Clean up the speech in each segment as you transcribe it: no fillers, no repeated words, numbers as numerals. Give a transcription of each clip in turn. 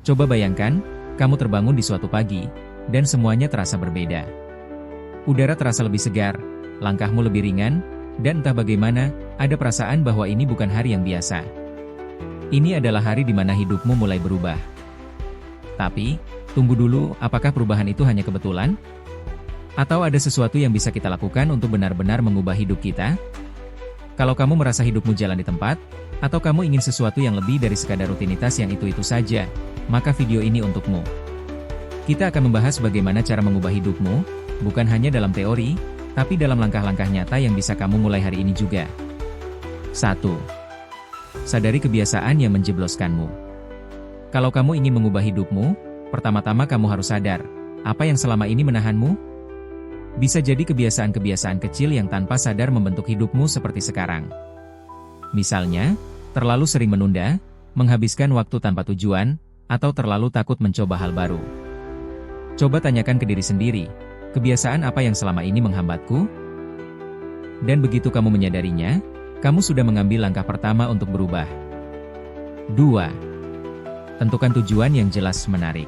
Coba bayangkan, kamu terbangun di suatu pagi, dan semuanya terasa berbeda. Udara terasa lebih segar, langkahmu lebih ringan, dan entah bagaimana, ada perasaan bahwa ini bukan hari yang biasa. Ini adalah hari di mana hidupmu mulai berubah. Tapi, tunggu dulu, apakah perubahan itu hanya kebetulan? Atau ada sesuatu yang bisa kita lakukan untuk benar-benar mengubah hidup kita? Kalau kamu merasa hidupmu jalan di tempat, atau kamu ingin sesuatu yang lebih dari sekadar rutinitas yang itu-itu saja, maka video ini untukmu. Kita akan membahas bagaimana cara mengubah hidupmu, bukan hanya dalam teori, tapi dalam langkah-langkah nyata yang bisa kamu mulai hari ini juga. 1. Sadari kebiasaan yang menjebloskanmu. Kalau kamu ingin mengubah hidupmu, pertama-tama kamu harus sadar, apa yang selama ini menahanmu? Bisa jadi kebiasaan-kebiasaan kecil yang tanpa sadar membentuk hidupmu seperti sekarang. Misalnya, terlalu sering menunda, menghabiskan waktu tanpa tujuan, atau terlalu takut mencoba hal baru. Coba tanyakan ke diri sendiri, kebiasaan apa yang selama ini menghambatku? Dan begitu kamu menyadarinya, kamu sudah mengambil langkah pertama untuk berubah. 2. Tentukan tujuan yang jelas menarik.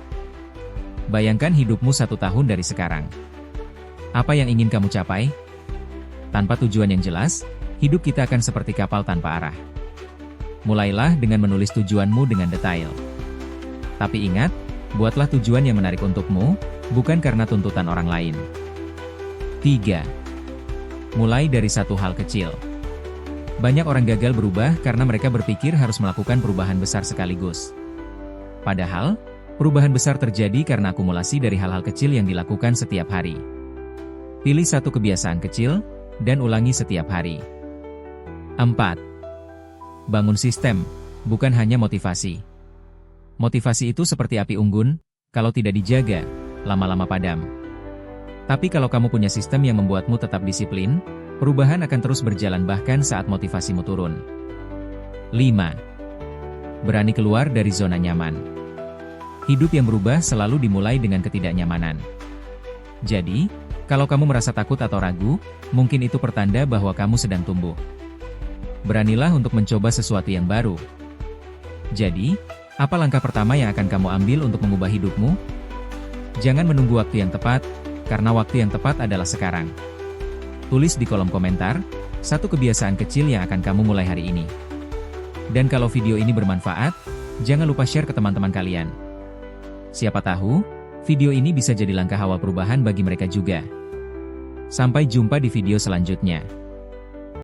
Bayangkan hidupmu 1 tahun dari sekarang. Apa yang ingin kamu capai? Tanpa tujuan yang jelas, hidup kita akan seperti kapal tanpa arah. Mulailah dengan menulis tujuanmu dengan detail. Tapi ingat, buatlah tujuan yang menarik untukmu, bukan karena tuntutan orang lain. 3. Mulai dari satu hal kecil. Banyak orang gagal berubah karena mereka berpikir harus melakukan perubahan besar sekaligus. Padahal, perubahan besar terjadi karena akumulasi dari hal-hal kecil yang dilakukan setiap hari. Pilih satu kebiasaan kecil, dan ulangi setiap hari. 4. Bangun sistem, bukan hanya motivasi. Motivasi itu seperti api unggun, kalau tidak dijaga, lama-lama padam. Tapi kalau kamu punya sistem yang membuatmu tetap disiplin, perubahan akan terus berjalan bahkan saat motivasimu turun. 5. Berani keluar dari zona nyaman. Hidup yang berubah selalu dimulai dengan ketidaknyamanan. Jadi, kalau kamu merasa takut atau ragu, mungkin itu pertanda bahwa kamu sedang tumbuh. Beranilah untuk mencoba sesuatu yang baru. Jadi, apa langkah pertama yang akan kamu ambil untuk mengubah hidupmu? Jangan menunggu waktu yang tepat, karena waktu yang tepat adalah sekarang. Tulis di kolom komentar, satu kebiasaan kecil yang akan kamu mulai hari ini. Dan kalau video ini bermanfaat, jangan lupa share ke teman-teman kalian. Siapa tahu, video ini bisa jadi langkah awal perubahan bagi mereka juga. Sampai jumpa di video selanjutnya.